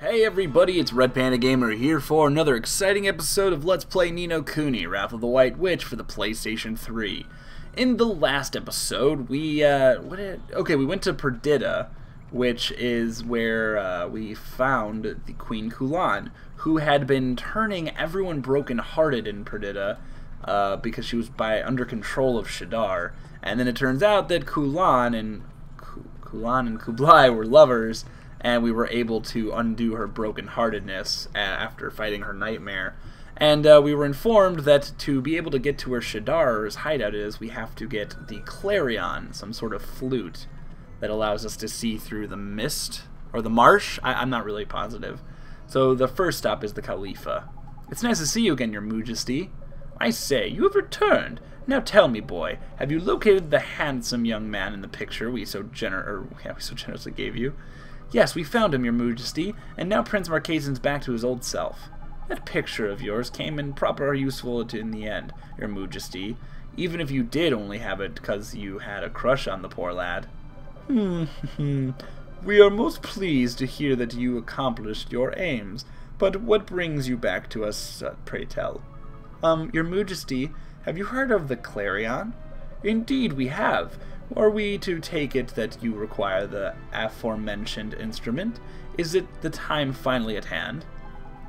Hey everybody, it's Red Panda Gamer here for another exciting episode of Let's Play Ni no Kuni, Wrath of the White Witch for the PlayStation 3. In the last episode, we went to Perdita, which is where we found the Queen Kulan, who had been turning everyone broken-hearted in Perdita because she was under control of Shadar. And then it turns out that Kulan and Kublai were lovers, and we were able to undo her brokenheartedness after fighting her nightmare. And we were informed that to be able to get to where Shadar's hideout is, we have to get the Clarion, some sort of flute that allows us to see through the mist, or the marsh? I'm not really positive. So the first stop is the Khalifa. It's nice to see you again, Your Majesty. I say, you have returned. Now tell me, boy, have you located the handsome young man in the picture we so generously gave you? Yes, we found him, Your Majesty, and now Prince Marquesan's back to his old self. That picture of yours came in proper useful in the end, Your Majesty, even if you did only have it because you had a crush on the poor lad. We are most pleased to hear that you accomplished your aims, but what brings you back to us, pray tell? Your Majesty, have you heard of the Clarion? Indeed we have. Are we to take it that you require the aforementioned instrument? Is it the time finally at hand?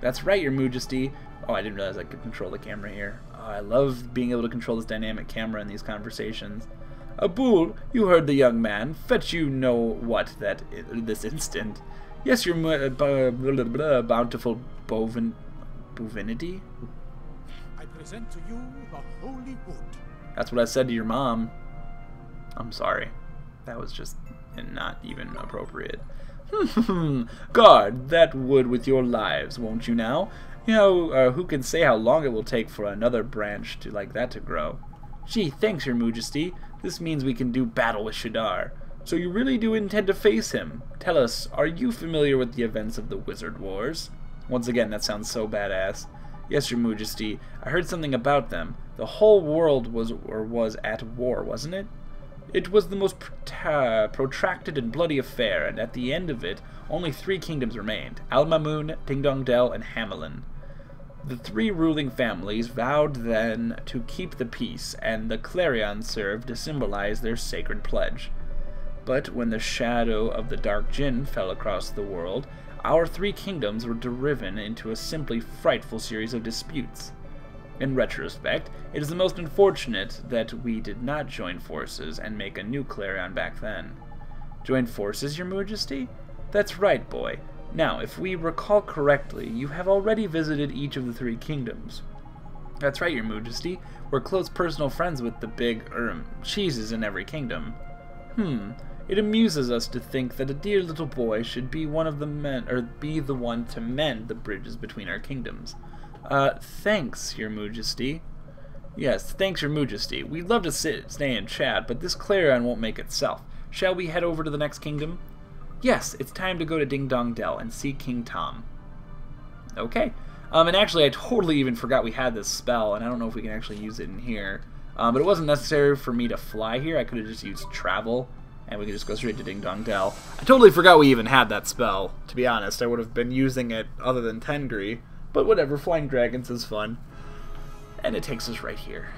That's right, Your Majesty. Oh, I didn't realize I could control the camera here. Oh, I love being able to control this dynamic camera in these conversations. Abul, you heard the young man. Fetch you know what this instant. Yes, Your bountiful bovinity? I present to you the holy wood. That's what I said to your mom. I'm sorry. That was just not even appropriate. Guard that wood with your lives, won't you now? You know, who can say how long it will take for another branch like that to grow? Gee, thanks, Your Majesty. This means we can do battle with Shadar. So you really do intend to face him? Tell us, are you familiar with the events of the Wizard Wars? Once again, that sounds so badass. Yes, Your Majesty. I heard something about them. The whole world was at war, wasn't it? It was the most protracted and bloody affair, and at the end of it, only 3 kingdoms remained, Al-Mamun, Ding Dong Dell, and Hamelin. The 3 ruling families vowed then to keep the peace, and the Clarion served to symbolize their sacred pledge. But when the shadow of the Dark Jinn fell across the world, our 3 kingdoms were driven into a simply frightful series of disputes. In retrospect, it is the most unfortunate that we did not join forces and make a new Clarion back then. Join forces, Your Majesty? That's right, boy. Now, if we recall correctly, you have already visited each of the 3 kingdoms. That's right, Your Majesty. We're close personal friends with the big, cheeses in every kingdom. It amuses us to think that a dear little boy should be one of the men, or be the one to mend the bridges between our kingdoms. Thanks, Your Majesty. Yes, thanks, Your Majesty. We'd love to stay and chat, but this Clarion won't make itself. Shall we head over to the next kingdom? Yes, it's time to go to Ding Dong Dell and see King Tom. Okay. And actually, I totally even forgot we had this spell, and I don't know if we can actually use it in here. But it wasn't necessary for me to fly here. I could have just used travel, and we could just go straight to Ding Dong Dell. I totally forgot we even had that spell, to be honest. I would have been using it other than Tengri. But whatever, flying dragons is fun. And it takes us right here.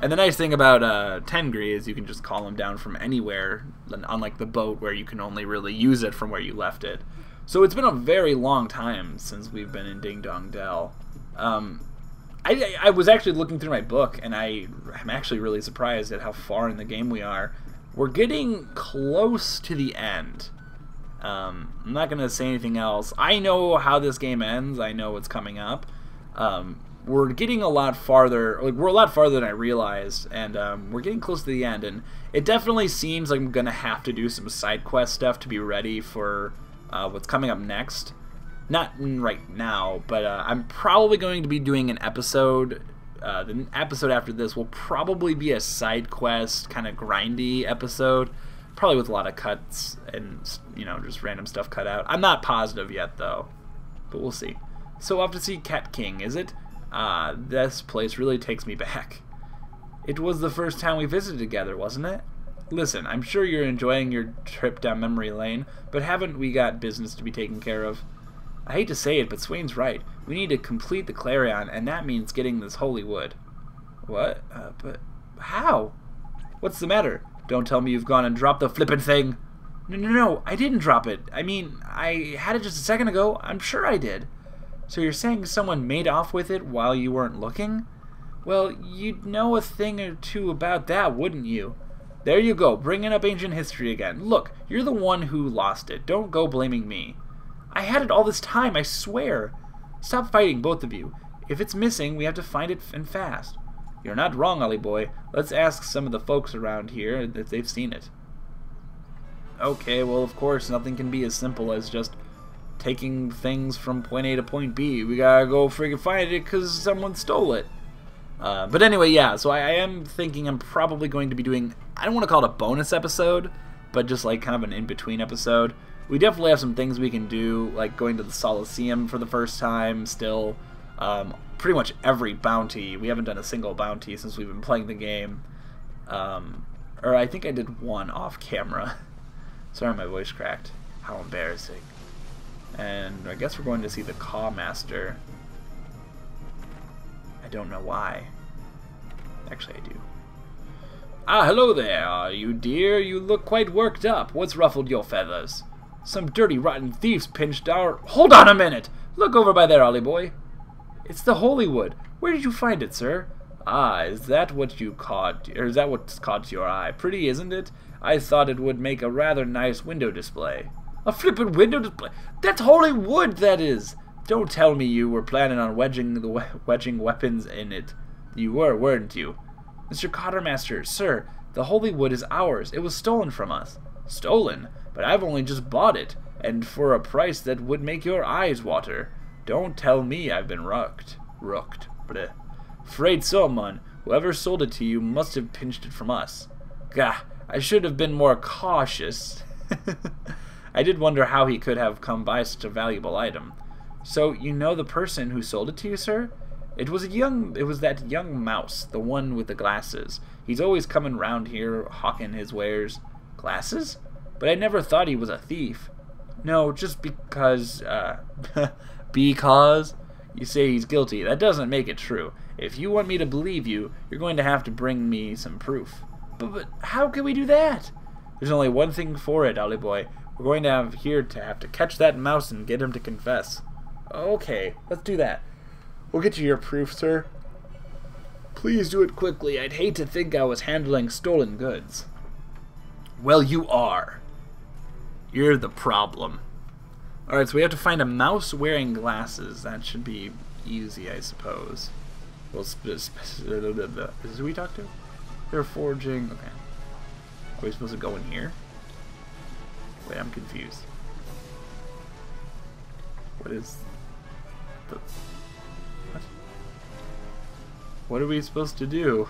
And the nice thing about Tengri is you can just call him down from anywhere, unlike the boat where you can only really use it from where you left it. So it's been a very long time since we've been in Ding Dong Dell. I was actually looking through my book, and I'm actually really surprised at how far in the game we are. We're getting close to the end. I'm not going to say anything else. I know how this game ends. I know what's coming up. We're getting a lot farther. Like, we're a lot farther than I realized, and we're getting close to the end. And it definitely seems like I'm going to have to do some side quest stuff to be ready for what's coming up next. Not right now, but I'm probably going to be doing an episode. The episode after this will probably be a side quest, kind of grindy episode. Probably with a lot of cuts and, you know, just random stuff cut out. I'm not positive yet, though. But we'll see. So off to see Cat King, is it? This place really takes me back. It was the first time we visited together, wasn't it? Listen, I'm sure you're enjoying your trip down memory lane, but haven't we got business to be taken care of? I hate to say it, but Swain's right. We need to complete the Clarion, and that means getting this holy wood. What? But how? What's the matter? Don't tell me you've gone and dropped the flippin' thing. No, I didn't drop it. I mean, I had it just a second ago. I'm sure I did. So you're saying someone made off with it while you weren't looking? Well, you'd know a thing or two about that, wouldn't you? There you go, bringing up ancient history again. Look, you're the one who lost it. Don't go blaming me. I had it all this time, I swear. Stop fighting, both of you. If it's missing, we have to find it and fast. You're not wrong, Ollie boy. Let's ask some of the folks around here if they've seen it. Okay, well, of course, nothing can be as simple as just taking things from point A to point B. We gotta go friggin' find it because someone stole it. But anyway, yeah, so I am thinking I'm probably going to be doing, I don't want to call it a bonus episode, but just like kind of an in-between episode. We definitely have some things we can do, like going to the Coliseum for the first time still. Pretty much every bounty. We haven't done a single bounty since we've been playing the game. Or I think I did one off camera. Sorry, my voice cracked. How embarrassing. And I guess we're going to see the Caw Master. I don't know why. Actually, I do. Ah, hello there, you dear. You look quite worked up. What's ruffled your feathers? Some dirty, rotten thieves pinched our... Hold on a minute! Look over by there, Ollie boy. It's the holy wood. Where did you find it, sir? Ah, is that what you caught? Or is that what's caught your eye? Pretty, isn't it? I thought it would make a rather nice window display. A flippin' window display? That's holy wood, that is! Don't tell me you were planning on wedging weapons in it. You were, weren't you? Mr. Quartermaster, sir, the holy wood is ours. It was stolen from us. Stolen? But I've only just bought it, and for a price that would make your eyes water. Don't tell me I've been rooked. Bleh. Afraid so, man. Whoever sold it to you must have pinched it from us. Gah, I should have been more cautious. I did wonder how he could have come by such a valuable item. So, you know the person who sold it to you, sir? It was that young mouse, the one with the glasses. He's always coming round here, hawking his wares. Glasses? But I never thought he was a thief. No, just because, because you say he's guilty. That doesn't make it true. If you want me to believe you, you're going to have to bring me some proof. But how can we do that? There's only one thing for it, Ollie boy. We're going to have to catch that mouse and get him to confess. Okay, let's do that. We'll get you your proof, sir. Please do it quickly. I'd hate to think I was handling stolen goods. Well, you are. You're the problem. Alright, so we have to find a mouse wearing glasses. That should be easy, I suppose. Well, is this who we talked to? They're forging. Okay. Are we supposed to go in here? Wait, I'm confused. What is the... What? What are we supposed to do?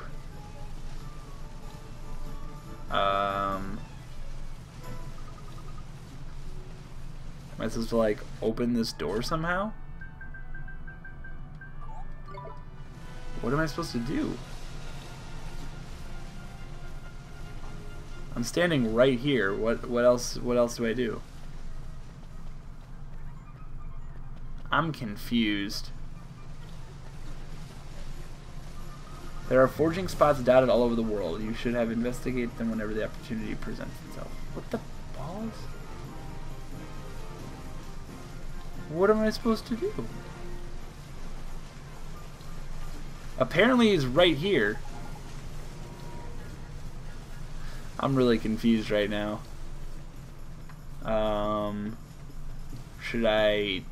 Am I supposed to, like, open this door somehow? What am I supposed to do? I'm standing right here. What else do I do? I'm confused. There are forging spots dotted all over the world. You should have investigated them whenever the opportunity presents itself. What the balls? What am I supposed to do? Apparently he's right here. I'm really confused right now. Should I...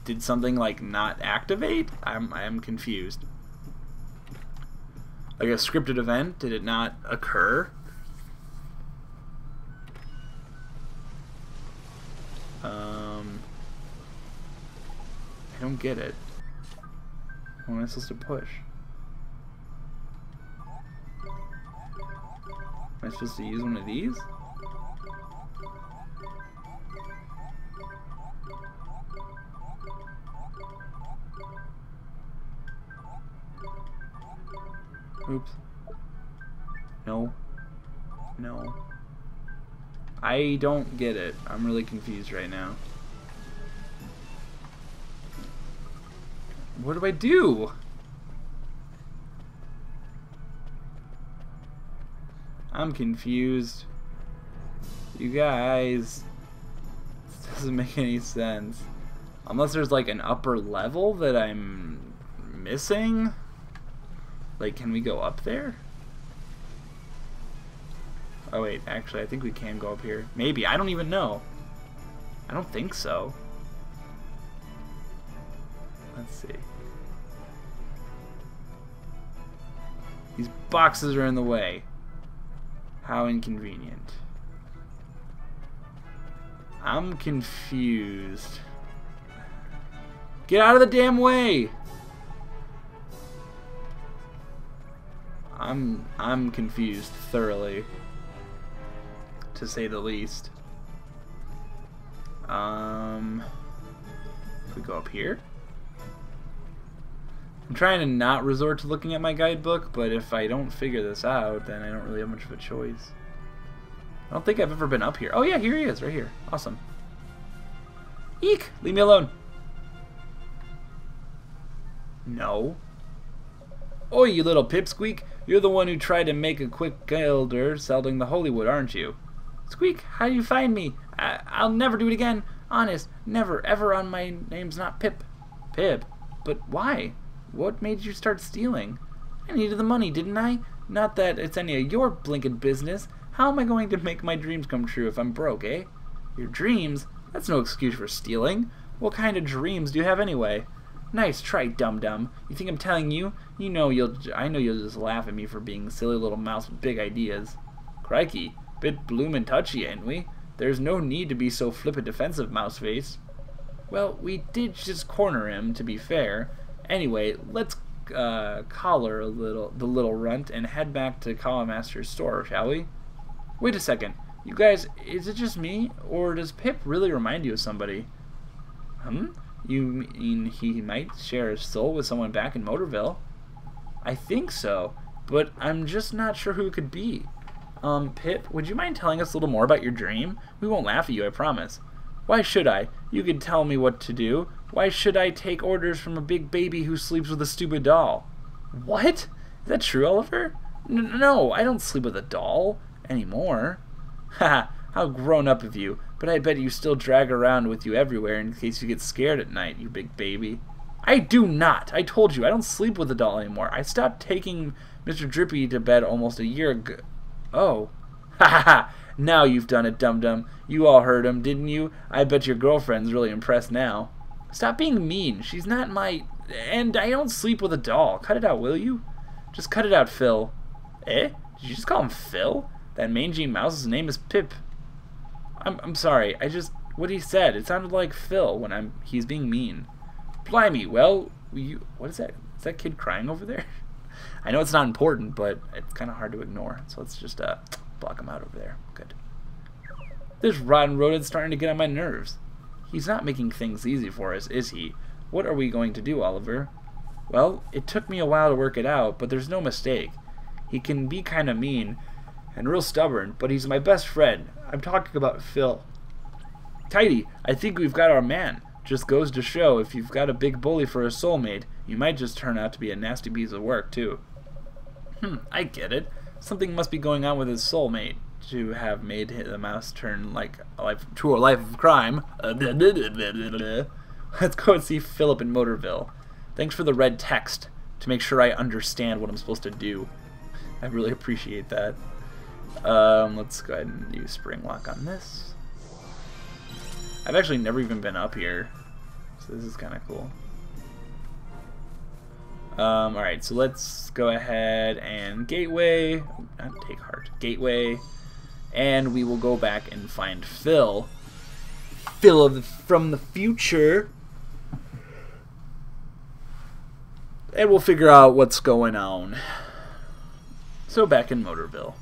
Did something like not activate? I am confused. Like a scripted event? Did it not occur? I don't get it. What am I supposed to push? Am I supposed to use one of these? Oops. No. No. I don't get it. I'm really confused right now. What do I do? I'm confused. You guys. This doesn't make any sense. Unless there's like an upper level that I'm missing. Like, can we go up there? Oh wait, actually I think we can go up here. Maybe, I don't even know. I don't think so. Let's see. These boxes are in the way. How inconvenient. I'm confused. Get out of the damn way! I'm confused thoroughly, to say the least. If we go up here? I'm trying to not resort to looking at my guidebook, but if I don't figure this out, then I don't really have much of a choice. I don't think I've ever been up here. Oh yeah, here he is, right here. Awesome. Eek! Leave me alone. No. Oi, you little pipsqueak. You're the one who tried to make a quick gilder selling the Holywood, aren't you? Squeak, how do you find me? I'll never do it again. Honest, never, ever on my name's not Pip. Pip? But why? What made you start stealing? I needed the money, didn't I? Not that it's any of your blinking business. How am I going to make my dreams come true if I'm broke, eh? Your dreams? That's no excuse for stealing. What kind of dreams do you have anyway? Nice try, dum-dum. You think I'm telling you? I know you'll just laugh at me for being a silly little mouse with big ideas. Crikey, bit bloomin' touchy, ain't we? There's no need to be so flippin' defensive, Mouseface. Well, we did just corner him, to be fair. Anyway, let's collar the little runt and head back to Collarmaster's store, shall we? Wait a second. You guys, is it just me, or does Pip really remind you of somebody? You mean he might share his soul with someone back in Motorville? I think so, but I'm just not sure who it could be. Pip, would you mind telling us a little more about your dream? We won't laugh at you, I promise. Why should I? You could tell me what to do. Why should I take orders from a big baby who sleeps with a stupid doll? What? Is that true, Oliver? No, I don't sleep with a doll anymore. Haha, how grown up of you. But I bet you still drag her around with you everywhere in case you get scared at night, you big baby. I do not. I told you, I don't sleep with a doll anymore. I stopped taking Mr. Drippy to bed almost a year ago. Oh. Ha ha ha. Now you've done it, dum-dum. You all heard him, didn't you? I bet your girlfriend's really impressed now. Stop being mean. She's not my... And I don't sleep with a doll. Cut it out, will you? Just cut it out, Phil. Eh? Did you just call him Phil? That mangy mouse's name is Pip. I'm sorry. What he said, it sounded like Phil when he's being mean. Blimey, well, what is that? Is that kid crying over there? I know it's not important, but it's kind of hard to ignore. So let's just block him out over there. Good. This rotten rodent's starting to get on my nerves. He's not making things easy for us, is he? What are we going to do, Oliver? Well, it took me a while to work it out, but there's no mistake. He can be kind of mean and real stubborn, but he's my best friend. I'm talking about Phil. Tidy, I think we've got our man. Just goes to show, if you've got a big bully for a soulmate, you might just turn out to be a nasty piece of work, too. I get it. Something must be going on with his soulmate to have made the mouse turn to a life of crime. Let's go and see Philip in Motorville. Thanks for the red text to make sure I understand what I'm supposed to do. I really appreciate that. Let's go ahead and use spring lock on this. I've actually never even been up here, so this is kind of cool. Alright, so let's go ahead and gateway, not take heart, gateway, and we will go back and find Phil. Phil from the future. And we'll figure out what's going on. So back in Motorville.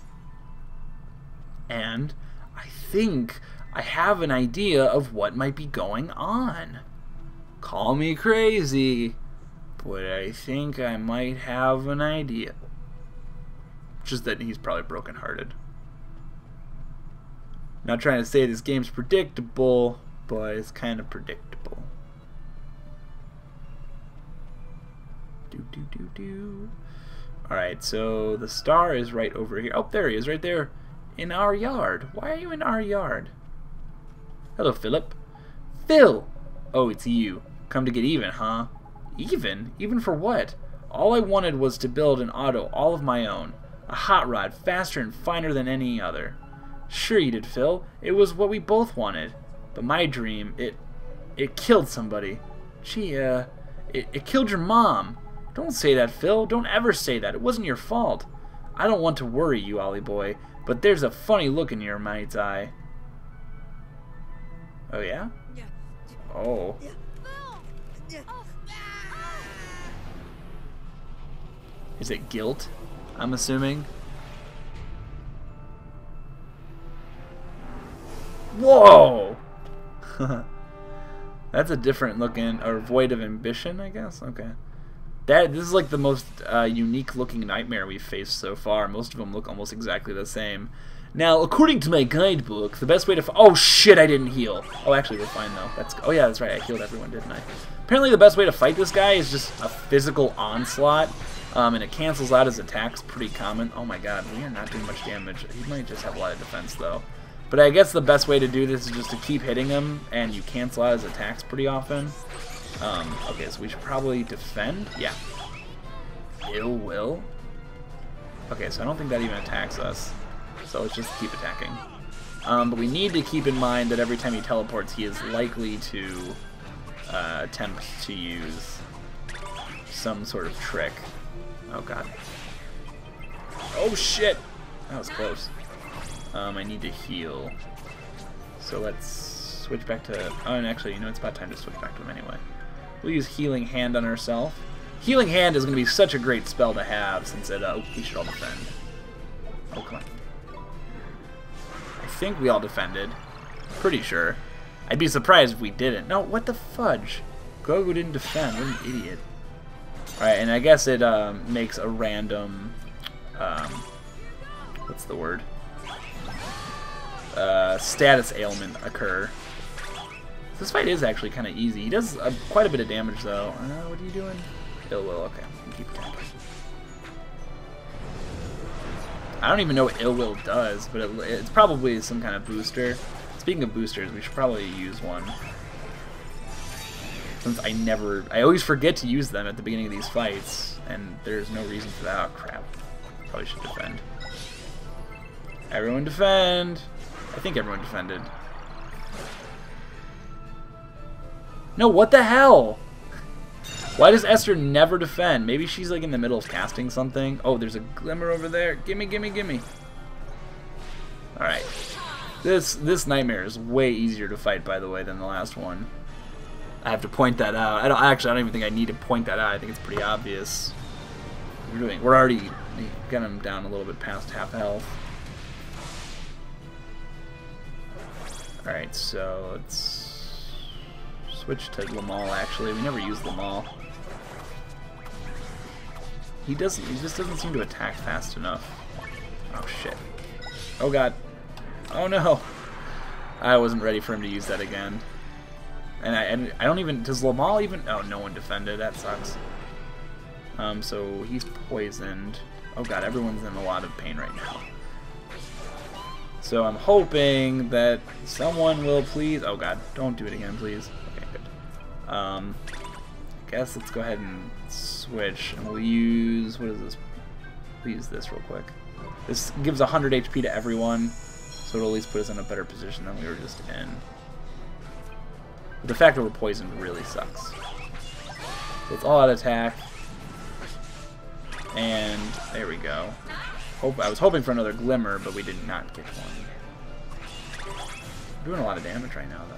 And I think I have an idea of what might be going on. Call me crazy, but I think I might have an idea. Just that he's probably brokenhearted. Not trying to say this game's predictable, but it's kind of predictable. Alright, so the star is right over here. Oh, there he is, right there. In our yard. Why are you in our yard? Hello, Philip. Phil! Oh, it's you. Come to get even, huh? Even? Even for what? All I wanted was to build an auto all of my own. A hot rod, faster and finer than any other. Sure you did, Phil. It was what we both wanted. But my dream, it killed somebody. Gee, it killed your mom. Don't say that, Phil. Don't ever say that. It wasn't your fault. I don't want to worry you, Ollie boy, but there's a funny look in your mind's eye. Oh, yeah? Oh. Is it guilt? I'm assuming. Whoa! That's a different looking, or void of ambition, I guess? Okay. This is like the most unique looking nightmare we've faced so far. Most of them look almost exactly the same. Now, according to my guidebook, the best way to oh shit, I didn't heal. Oh, actually, we're fine though. Oh yeah, that's right. I healed everyone, didn't I? Apparently, the best way to fight this guy is just a physical onslaught, and it cancels out his attacks. Pretty common. Oh my god, we are not doing much damage. He might just have a lot of defense though. But I guess the best way to do this is just to keep hitting him, and you cancel out his attacks pretty often. Okay, so we should probably defend. Yeah. Ill will. Okay, so I don't think that even attacks us. So let's just keep attacking. But we need to keep in mind that every time he teleports, he is likely to attempt to use some sort of trick. Oh god. Oh shit! That was close. I need to heal. So let's switch back to... Oh, and actually, you know, it's about time to switch back to him anyway. We'll use Healing Hand on ourselves. Healing Hand is going to be such a great spell to have since it... we should all defend. Oh, come on. I think we all defended. Pretty sure. I'd be surprised if we didn't. No, what the fudge? Goku didn't defend. What an idiot. Alright, and I guess it makes a random... what's the word? Status ailment occur. This fight is actually kind of easy. He does quite a bit of damage, though. What are you doing? Ill will. Okay, keep attacking. I don't even know what Ill will does, but it's probably some kind of booster. Speaking of boosters, we should probably use one. Since I always forget to use them at the beginning of these fights, and there's no reason for that. Oh, crap. Probably should defend. Everyone defend! I think everyone defended. No, what the hell? Why does Esther never defend? Maybe she's like in the middle of casting something. Oh, there's a glimmer over there. Gimme, gimme, gimme. Alright. This nightmare is way easier to fight, by the way, than the last one. I have to point that out. I don't even think I need to point that out. I think it's pretty obvious. We're already getting him down a little bit past half health. Alright, so let's switch to Lamal, actually. We never used Lamal. He just doesn't seem to attack fast enough. Oh shit. Oh god. Oh no. I wasn't ready for him to use that again. And I don't even... Does Lamal even... Oh, no one defended. That sucks. So he's poisoned. Oh god, everyone's in a lot of pain right now. So I'm hoping that someone will please... Oh god, don't do it again, please. Okay, good. I guess let's go ahead and switch, and we'll use... What is this? We'll use this real quick. This gives 100 HP to everyone, so it'll at least put us in a better position than we were just in. But the fact that we're poisoned really sucks. So it's all out attack. And there we go. I was hoping for another glimmer, but we did not get one. We're doing a lot of damage right now, though.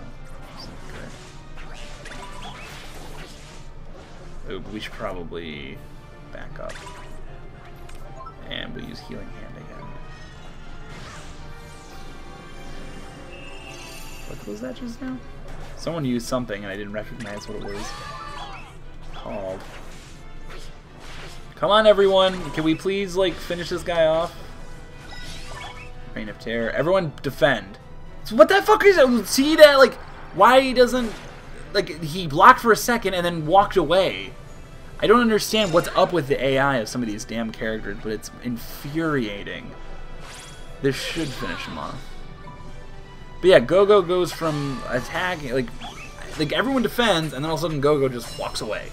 Good. Ooh, but we should probably back up. And we'll use Healing Hand again. What was that just now? Someone used something and I didn't recognize what it was called. Come on, everyone! Can we please, like, finish this guy off? Reign of Terror. Everyone defend. So what the fuck is it? See that? Like, why he doesn't... Like, he blocked for a second and then walked away. I don't understand what's up with the AI of some of these damn characters, but it's infuriating. This should finish him off. But yeah, Go-Go goes from attacking, like everyone defends, and then all of a sudden Go-Go just walks away.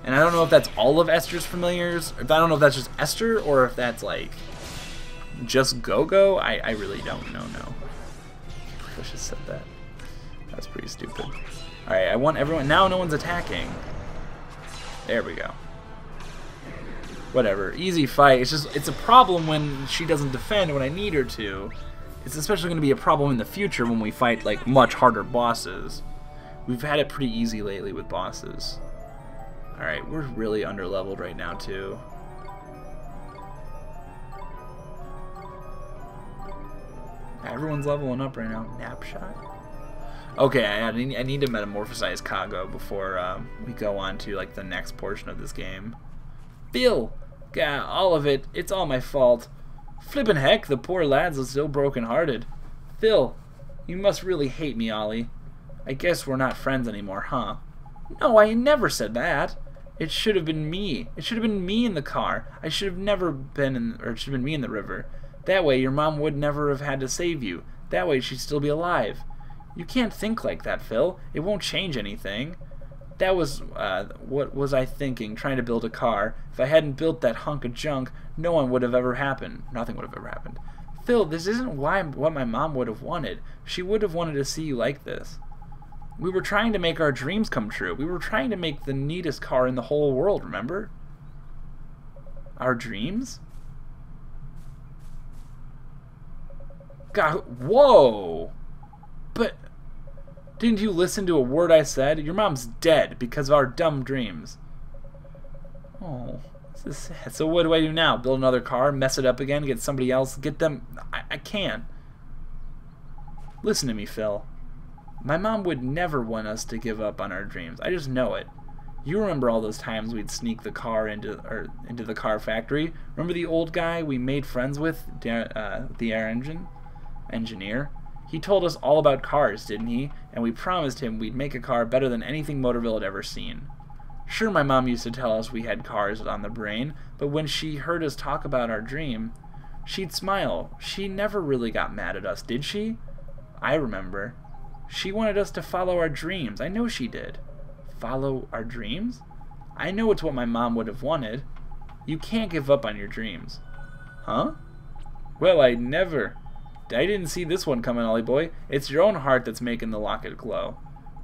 And I don't know if that's all of Esther's familiars, I don't know if that's just Esther, or if that's like just Go-Go. I really don't know. No. I should have said that. That's pretty stupid. Alright, I want everyone, now no one's attacking. There we go. Whatever, easy fight. It's just, it's a problem when she doesn't defend when I need her to. It's especially going to be a problem in the future when we fight like much harder bosses. We've had it pretty easy lately with bosses. Alright, we're really under-leveled right now too. Everyone's leveling up right now. Nap shot? Okay, I need to metamorphosize Kago before we go on to like the next portion of this game. Phil! God, all of it. It's all my fault. Flippin' heck, the poor lads are still broken-hearted. Phil, you must really hate me, Ollie. I guess we're not friends anymore, huh? No, I never said that. It should have been me. It should have been me in the car. I should have never been in, or it should have been me in the river. That way your mom would never have had to save you. That way she'd still be alive. You can't think like that, Phil. It won't change anything. That was, what was I thinking, trying to build a car. If I hadn't built that hunk of junk, no one would have ever happened. Nothing would have ever happened. Phil, this isn't what my mom would have wanted. She would have wanted to see you like this. We were trying to make our dreams come true. We were trying to make the neatest car in the whole world, remember? Our dreams? God, whoa! But didn't you listen to a word I said? Your mom's dead because of our dumb dreams. Oh, this is sad. So what do I do now? Build another car, mess it up again, get somebody else, get them... I can't. Listen to me, Phil. My mom would never want us to give up on our dreams. I just know it. You remember all those times we'd sneak the car into the car factory? Remember the old guy we made friends with, the air engineer? He told us all about cars, didn't he? And we promised him we'd make a car better than anything Motorville had ever seen. Sure, my mom used to tell us we had cars on the brain, but when she heard us talk about our dream, she'd smile. She never really got mad at us, did she? I remember. She wanted us to follow our dreams. I know she did. Follow our dreams? I know it's what my mom would have wanted. You can't give up on your dreams. Huh? Well, I didn't see this one coming, Ollie boy. It's your own heart that's making the locket glow.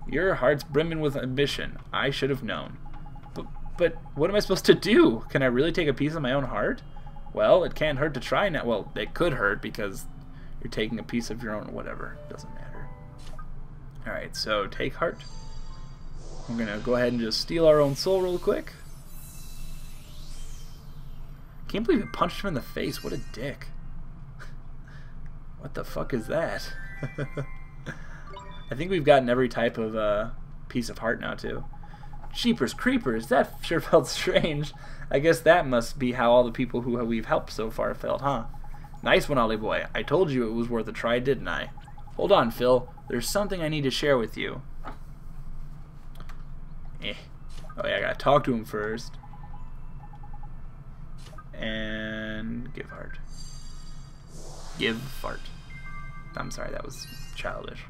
Your heart's brimming with ambition. I should have known. But what am I supposed to do? Can I really take a piece of my own heart? Well, it can't hurt to try now. Well, it could hurt because you're taking a piece of your own whatever. Doesn't matter. Alright, so take heart. I'm going to go ahead and just steal our own soul real quick. Can't believe he punched him in the face. What a dick. What the fuck is that? I think we've gotten every type of piece of heart now, too. Jeepers creepers, that sure felt strange. I guess that must be how all the people who we've helped so far felt, huh? Nice one, Ollie boy. I told you it was worth a try, didn't I? Hold on, Phil. There's something I need to share with you. Oh yeah, I gotta talk to him first. And give heart. Give fart. I'm sorry, that was childish.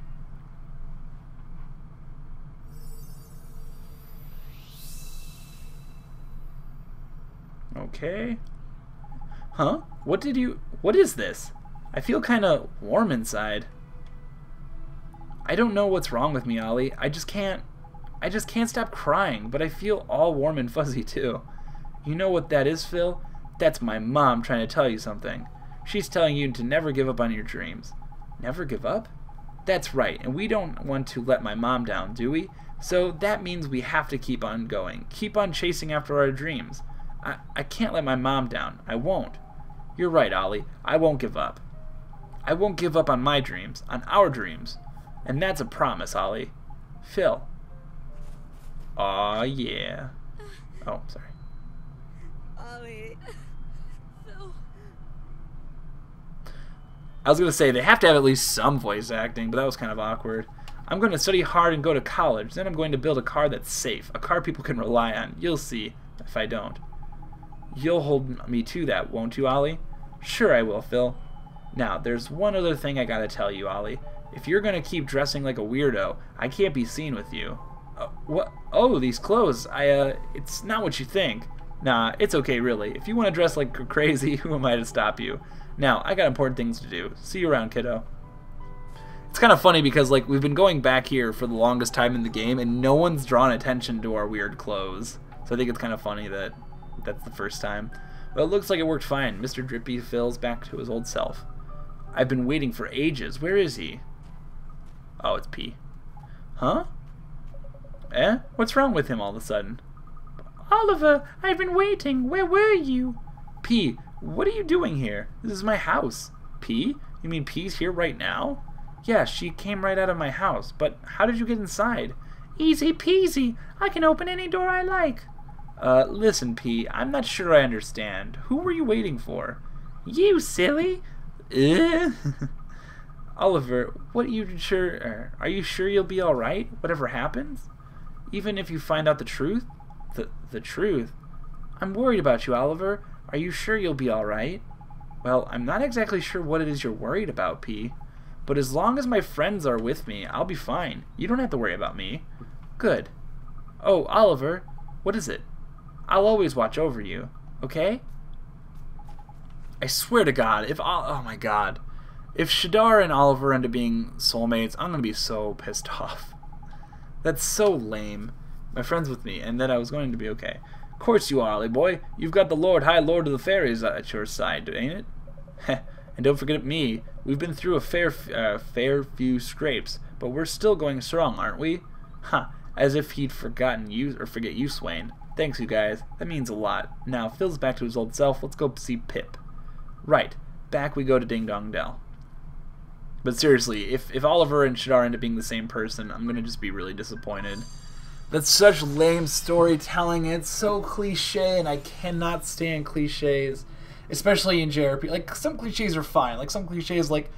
Okay. Huh? What is this? I feel kinda warm inside. I don't know what's wrong with me, Ollie. I just can't stop crying, but I feel all warm and fuzzy too. You know what that is, Phil? That's my mom trying to tell you something. She's telling you to never give up on your dreams. Never give up? That's right, and we don't want to let my mom down, do we? So that means we have to keep on going. Keep on chasing after our dreams. I can't let my mom down. I won't. You're right, Ollie. I won't give up. I won't give up on my dreams, on our dreams. And that's a promise, Ollie. Phil. Aw, yeah. Oh, sorry. Ollie. So... I was going to say, they have to have at least some voice acting, but that was kind of awkward. I'm going to study hard and go to college. Then I'm going to build a car that's safe. A car people can rely on. You'll see. if I don't. You'll hold me to that, won't you, Ollie? Sure I will, Phil. Now, there's one other thing I gotta tell you, Ollie. If you're gonna keep dressing like a weirdo, I can't be seen with you. What? Oh, these clothes. It's not what you think. Nah, it's okay, really. If you want to dress like crazy, who am I to stop you? Now, I got important things to do. See you around, kiddo. It's kind of funny because, like, we've been going back here for the longest time in the game, and no one's drawn attention to our weird clothes. So I think it's kind of funny that that's the first time. Well, it looks like it worked fine. Mr. Drippy Phil's back to his old self. I've been waiting for ages. Where is he? Oh, it's P. Huh? Eh? What's wrong with him all of a sudden? Oliver, I've been waiting. Where were you? P, what are you doing here? This is my house. P? You mean P's here right now? Yeah, she came right out of my house. But how did you get inside? Easy peasy. I can open any door I like. Listen, P, I'm not sure I understand. Who were you waiting for? You silly. Oliver, are you sure you'll be alright, whatever happens? Even if you find out the truth? The truth? I'm worried about you, Oliver. Are you sure you'll be alright? Well, I'm not exactly sure what it is you're worried about, P. But as long as my friends are with me, I'll be fine. You don't have to worry about me. Good. Oh, Oliver, what is it? I'll always watch over you, okay? I swear to God, oh my God. If Shadar and Oliver end up being soulmates, I'm gonna be so pissed off. That's so lame. My friend's with me, and then I was going to be okay. Of course you are, Ollie boy. You've got the High Lord of the Fairies at your side, ain't it? Heh. And don't forget me. We've been through a fair few scrapes, but we're still going strong, aren't we? Huh. As if he'd forget you, Swain. Thanks, you guys. That means a lot. Now, Phil's back to his old self. Let's go see Pip. Right. Back we go to Ding Dong Dell. But seriously, if Oliver and Shadar end up being the same person, I'm going to just be really disappointed. That's such lame storytelling. It's so cliche, and I cannot stand cliches. Especially in JRPG. Like, some cliches are fine. Like, some cliches, like,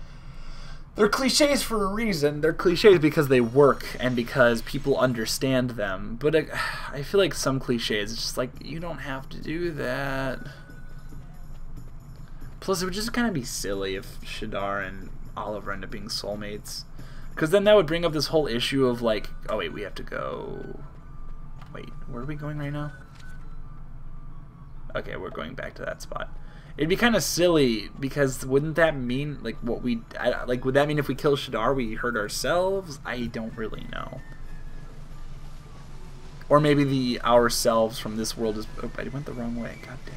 they're cliches for a reason. They're cliches because they work and because people understand them. But I feel like some cliches, it's just like, you don't have to do that. Plus, it would just kind of be silly if Shadar and Oliver end up being soulmates. Because then that would bring up this whole issue of, like, oh, wait, we have to go... Wait, where are we going right now? Okay, we're going back to that spot. It'd be kind of silly, because wouldn't that mean, like, would that mean if we kill Shadar, we hurt ourselves? I don't really know. Or maybe the ourselves from this world is... Oh, I went the wrong way. God dang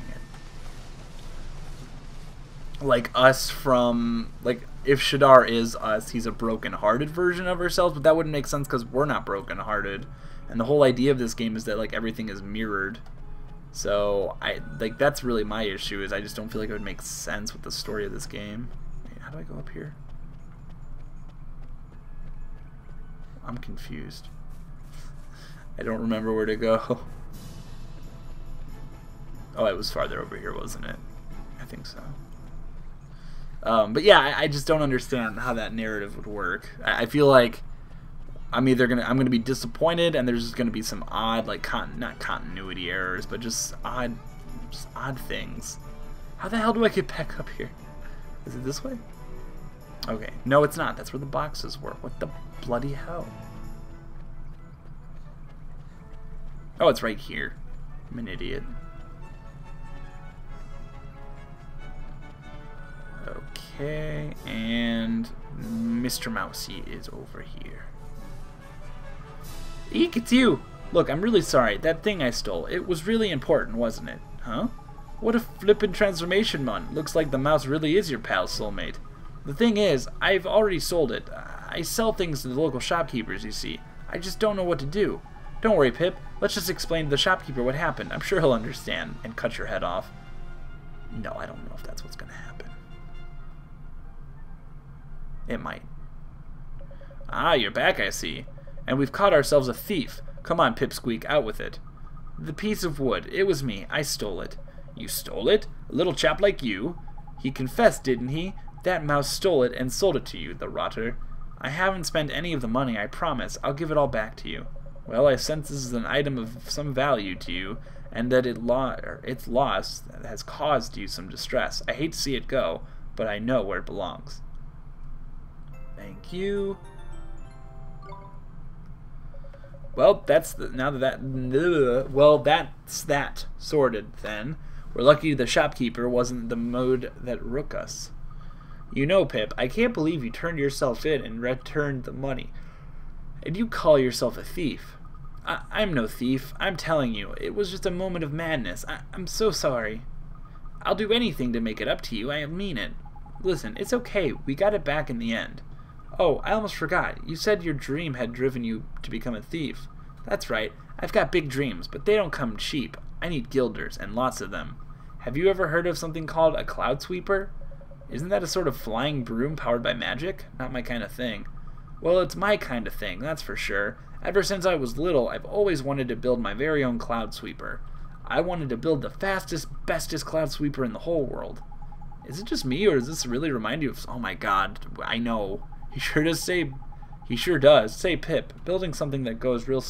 it. Like, us from... Like, if Shadar is us, he's a broken-hearted version of ourselves, but that wouldn't make sense because we're not broken-hearted. And the whole idea of this game is that, like, everything is mirrored. So, that's really my issue, is I just don't feel like it would make sense with the story of this game. Wait, how do I go up here? I'm confused. I don't remember where to go. Oh, it was farther over here, wasn't it? I think so. But yeah, I just don't understand how that narrative would work. I feel like I'm gonna be disappointed, and there's just gonna be some odd, like, not continuity errors, but just odd things. How the hell do I get back up here? Is it this way? Okay, no, it's not. That's where the boxes were. What the bloody hell? Oh, it's right here. I'm an idiot. Okay, and Mr. Mousy is over here. Eek, it's you! Look, I'm really sorry. That thing I stole, it was really important, wasn't it? Huh? What a flippin' transformation, man. Looks like the mouse really is your pal soulmate. The thing is, I've already sold it. I sell things to the local shopkeepers, you see. I just don't know what to do. Don't worry, Pip. Let's just explain to the shopkeeper what happened. I'm sure he'll understand and cut your head off. No, I don't know if that's what's gonna happen. It might. Ah, you're back, I see. And we've caught ourselves a thief. Come on, Pipsqueak, out with it. The piece of wood. It was me. I stole it. You stole it? A little chap like you? He confessed, didn't he? That mouse stole it and sold it to you, the rotter. I haven't spent any of the money, I promise. I'll give it all back to you. Well, I sense this is an item of some value to you, and that its loss has caused you some distress. I hate to see it go, but I know where it belongs. Thank you. Well, that's that sorted then. We're lucky the shopkeeper wasn't the mode that rook us. You know, Pip, I can't believe you turned yourself in and returned the money. And you call yourself a thief. I'm no thief. I'm telling you, it was just a moment of madness. I'm so sorry. I'll do anything to make it up to you. I mean it. Listen, it's okay. We got it back in the end. Oh, I almost forgot. You said your dream had driven you to become a thief. That's right. I've got big dreams, but they don't come cheap. I need guilders, and lots of them. Have you ever heard of something called a cloud sweeper? Isn't that a sort of flying broom powered by magic? Not my kind of thing. Well, it's my kind of thing, that's for sure. Ever since I was little, I've always wanted to build my very own cloud sweeper. I wanted to build the fastest, bestest cloud sweeper in the whole world. Is it just me, or does this really remind you of... Oh my god, I know. He sure does. Say, Pip, building something that goes real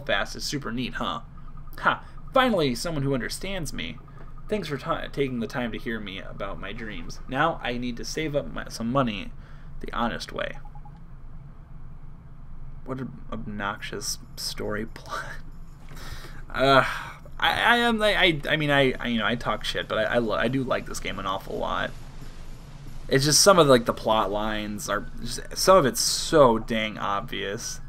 fast is super neat, huh? Ha! Finally, someone who understands me. Thanks for taking the time to hear me about my dreams. Now I need to save up some money the honest way. What an obnoxious story plot. I talk shit, but I do like this game an awful lot. It's just some of the plot lines are some of it's so dang obvious.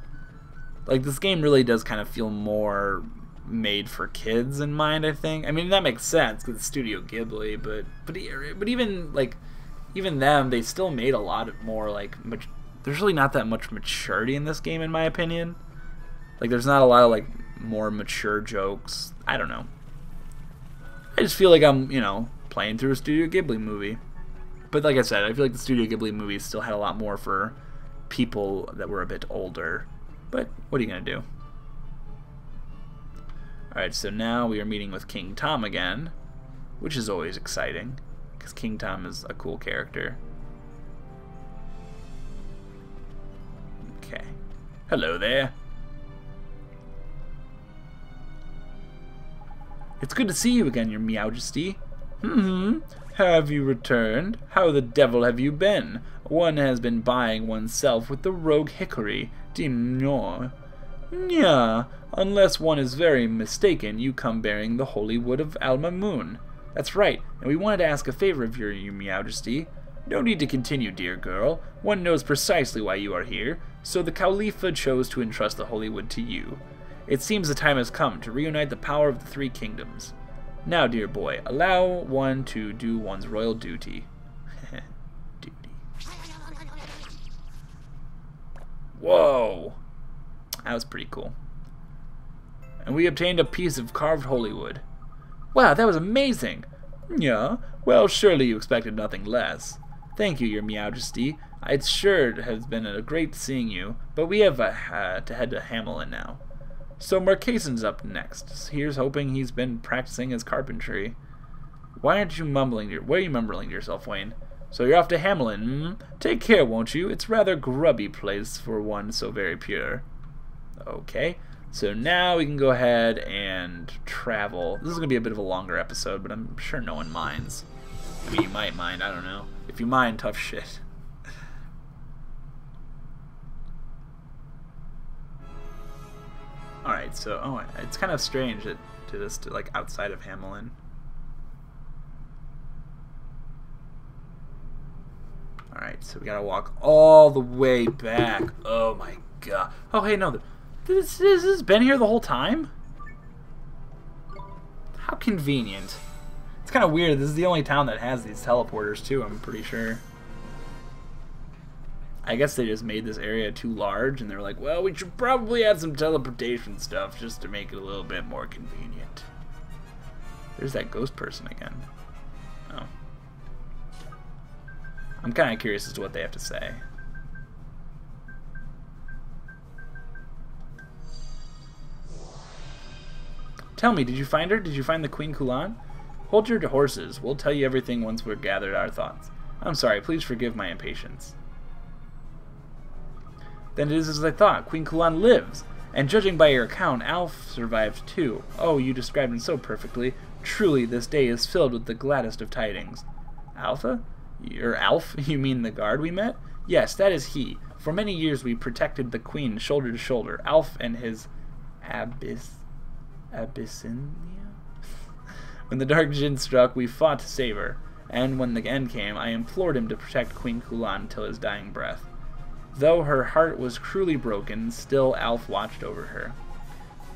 Like, this game really does kind of feel more made for kids in mind, I think. I mean, that makes sense because it's Studio Ghibli, but even them, they still made a lot more there's really not that much maturity in this game, in my opinion. Like, there's not a lot of more mature jokes. I don't know. I just feel like I'm, playing through a Studio Ghibli movie. But like I said, I feel like the Studio Ghibli movies still had a lot more for people that were a bit older. But what are you going to do? Alright, so now we are meeting with King Tom again, which is always exciting, because King Tom is a cool character. Okay. Hello there. It's good to see you again, your Meowjesty. Have you returned? How the devil have you been? One has been buying oneself with the rogue Hickory. Dimnor. Nya. Unless one is very mistaken, you come bearing the holy wood of Alma Moon. That's right, and we wanted to ask a favor of your Meowjesty. No need to continue, dear girl. One knows precisely why you are here, so the Khalifa chose to entrust the holy wood to you. It seems the time has come to reunite the power of the three kingdoms. Now, dear boy, allow one to do one's royal duty. Duty. Whoa! That was pretty cool. And we obtained a piece of carved holy wood. Wow, that was amazing! Yeah, well, surely you expected nothing less. Thank you, your Meowjesty. It sure has been great seeing you, but we have to head to Hamelin now. So Marqueson's up next. Here's hoping he's been practicing his carpentry. Why are you mumbling to yourself, Wayne? So you're off to Hamelin, Take care, won't you? It's rather grubby place for one so very pure. Okay, so now we can go ahead and travel. This is going to be a bit of a longer episode, but I'm sure no one minds. I mean, you might mind, I don't know. If you mind, tough shit. Alright, so, it's kind of strange to this, outside of Hamelin. Alright, so we gotta walk all the way back. Oh my god. Oh, hey, no, this has been here the whole time? How convenient. It's kind of weird, this is the only town that has these teleporters, too, I'm pretty sure. I guess they just made this area too large, and they're like, well, we should probably add some teleportation stuff just to make it a little bit more convenient. There's that ghost person again. Oh. I'm kind of curious as to what they have to say. Tell me, did you find her? Did you find the Queen Kulan? Hold your horses. We'll tell you everything once we've gathered our thoughts. I'm sorry, please forgive my impatience. Then it is as I thought. Queen Kulan lives. And judging by your account, Alf survived too. Oh, you described him so perfectly. Truly, this day is filled with the gladdest of tidings. Alpha? Or Alf? You mean the guard we met? Yes, that is he. For many years we protected the Queen shoulder to shoulder. Alf and his Abyssinia? When the Dark Djinn struck, we fought to save her. And when the end came, I implored him to protect Queen Kulan until his dying breath. Though her heart was cruelly broken, still Alf watched over her.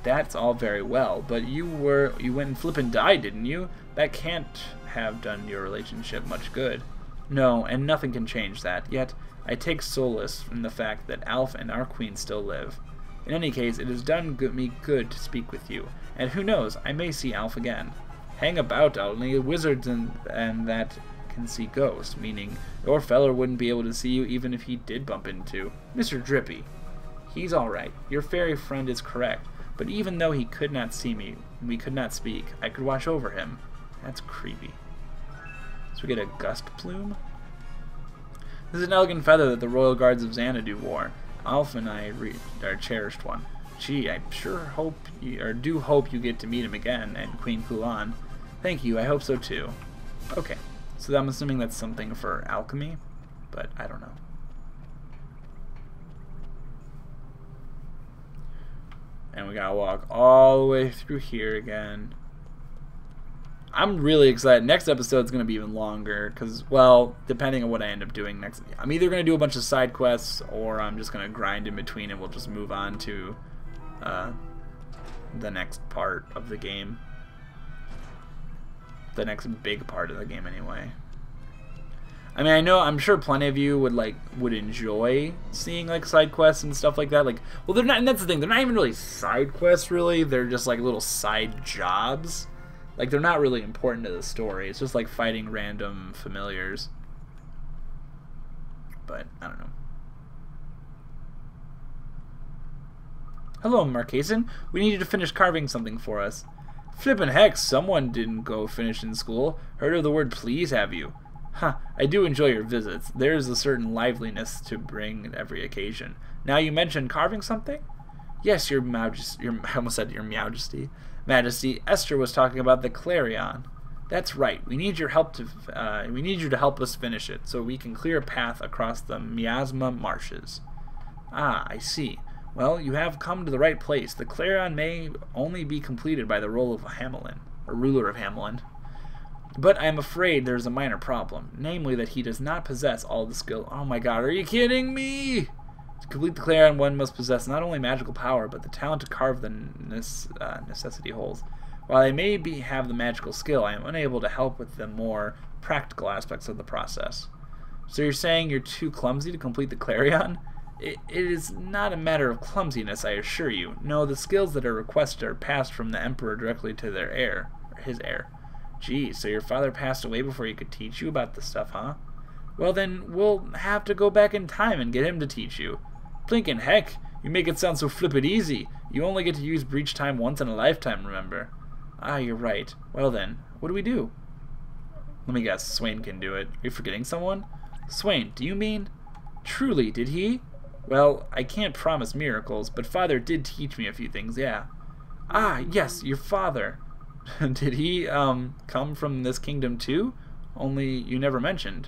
That's all very well, but you went and flippin' died, didn't you? That can't have done your relationship much good. No, and nothing can change that. Yet, I take solace in the fact that Alf and our queen still live. In any case, it has done me good to speak with you, and who knows, I may see Alf again. Hang about, only wizards and that can see ghosts, meaning your feller wouldn't be able to see you even if he did bump into Mr. Drippy. He's alright. Your fairy friend is correct. But even though he could not see me, we could not speak, I could watch over him. That's creepy. So we get a gust plume. This is an elegant feather that the royal guards of Xanadu wore. Alf and I are cherished one. Gee, I sure hope do hope you get to meet him again, and Queen Kulan. Thank you, I hope so too. Okay, so I'm assuming that's something for alchemy, but I don't know. And we gotta walk all the way through here again. I'm really excited. Next episode's gonna be even longer, because, well, depending on what I end up doing next, I'm either gonna do a bunch of side quests, or I'm just gonna grind in between, and we'll just move on to the next part of the game. The next big part of the game, anyway. I mean, I'm sure plenty of you would enjoy seeing like side quests and stuff like that. Like, well, they're not, and that's the thing, they're not even really side quests, really. They're just like little side jobs. Like, they're not really important to the story. It's just like fighting random familiars. But I don't know. Hello, Marquesan. We need you to finish carving something for us. Flippin' heck, someone didn't go finish in school. Heard of the word please, have you? Huh, I do enjoy your visits. There is a certain liveliness to bring at every occasion. Now you mentioned carving something? Yes, your Majesty. I almost said your Majesty. Majesty, Esther was talking about the Clarion. That's right. We need your help to. We need you to help us finish it, so we can clear a path across the miasma marshes. Ah, I see. Well, you have come to the right place. The Clarion may only be completed by the ruler of Hamelin. But I am afraid there's a minor problem, namely that he does not possess all the skill. Oh my god, are you kidding me? To complete the Clarion, one must possess not only magical power, but the talent to carve the necessity holes. While I may have the magical skill, I am unable to help with the more practical aspects of the process. So you're saying you're too clumsy to complete the Clarion? It is not a matter of clumsiness, I assure you. No, the skills that are requested are passed from the Emperor directly to their heir, or his heir. Gee, so your father passed away before he could teach you about this stuff, huh? Well then, we'll have to go back in time and get him to teach you. Blinkin' heck, you make it sound so flippin' easy. You only get to use breach time once in a lifetime, remember? Ah, you're right. Well then, what do we do? Let me guess, Swain can do it. Are you forgetting someone? Swain, do you mean? Truly, did he? Well, I can't promise miracles, but father did teach me a few things, yeah. Ah, yes, your father. Did he, come from this kingdom too? Only you never mentioned.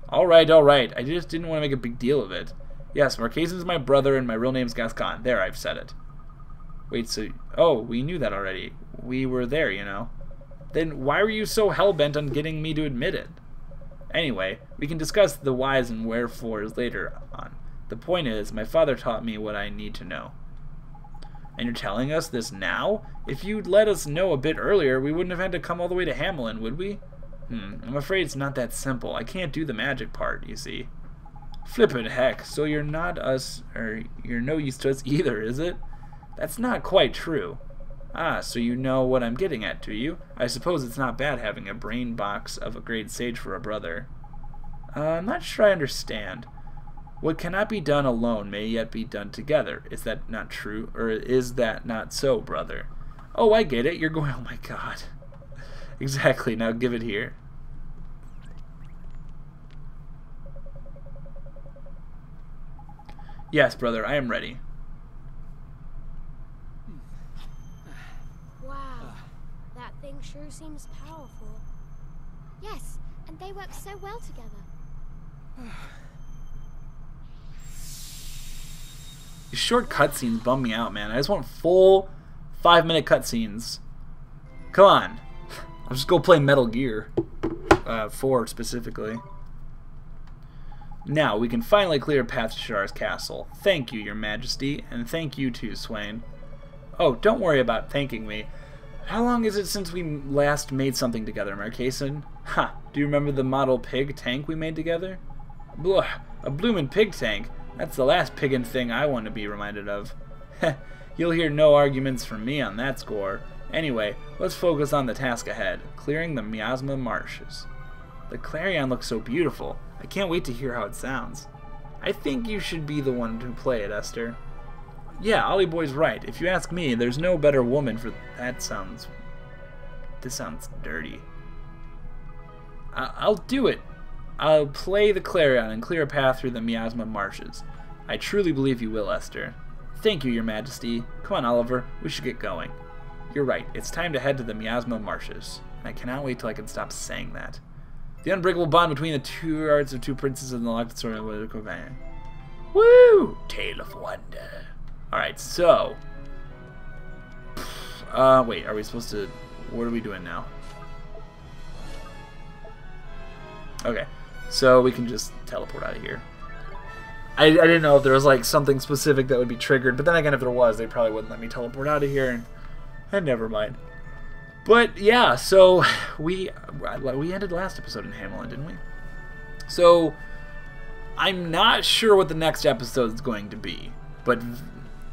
Alright, I just didn't want to make a big deal of it. Yes, Marquesan's my brother and my real name's Gascon. There, I've said it. Wait, so... Oh, we knew that already. We were there, you know. Then why were you so hell-bent on getting me to admit it? Anyway, we can discuss the whys and wherefores later on. The point is, my father taught me what I need to know. And you're telling us this now? If you'd let us know a bit earlier, we wouldn't have had to come all the way to Hamelin, would we? I'm afraid it's not that simple. I can't do the magic part, you see. Flippin' heck, so you're not us, or you're no use to us either, is it? That's not quite true. Ah, so you know what I'm getting at, do you? I suppose it's not bad having a brain box of a great sage for a brother. I'm not sure I understand. What cannot be done alone may yet be done together. Is that not true? Or is that not so, brother? Oh, I get it. You're going, oh my god. Exactly. Now give it here. Yes, brother, I am ready. thing sure seems powerful. Yes, and they work so well together. These short cutscenes bum me out, man. I just want full 5-minute cutscenes. Come on. I'll just go play Metal Gear. 4 specifically. Now, we can finally clear a path to Shadar's castle. Thank you, your majesty, and thank you too, Swain. Oh, don't worry about thanking me. How long is it since we last made something together, Marquesan? Ha! Do you remember the model pig tank we made together? Blah! A bloomin' pig tank? That's the last piggin' thing I want to be reminded of. Heh, you'll hear no arguments from me on that score. Anyway, let's focus on the task ahead, clearing the Miasma Marshes. The Clarion looks so beautiful. I can't wait to hear how it sounds. I think you should be the one to play it, Esther. Yeah, Ollie Boy's right. If you ask me, there's no better woman for... This sounds dirty. I'll do it. I'll play the Clarion and clear a path through the Miasma Marshes. I truly believe you will, Esther. Thank you, your majesty. Come on, Oliver. We should get going. You're right. It's time to head to the Miasma Marshes. I cannot wait till I can stop saying that. The unbreakable bond between the two hearts of two princes and the locked story of the Covan. Woo! Tale of wonder. Alright, so... wait, are we supposed to... What are we doing now? Okay, so we can just teleport out of here. I didn't know if there was like something specific that would be triggered, but then again, if there was, they probably wouldn't let me teleport out of here, and never mind. But yeah, so we ended last episode in Hamelin, didn't we? So I'm not sure what the next episode is going to be, but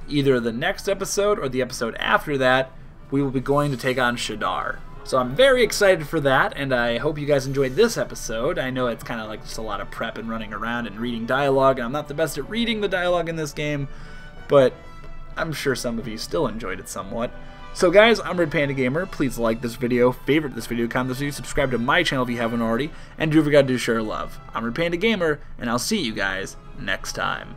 either the next episode or the episode after that, we will be going to take on Shadar. So I'm very excited for that, and I hope you guys enjoyed this episode. I know it's kind of like just a lot of prep and running around and reading dialogue, and I'm not the best at reading the dialogue in this game, but I'm sure some of you still enjoyed it somewhat. So guys, I'm Red Panda Gamer. Please like this video, favorite this video, comment this video, subscribe to my channel if you haven't already, and do forget to share love. I'm Red Panda Gamer, and I'll see you guys next time.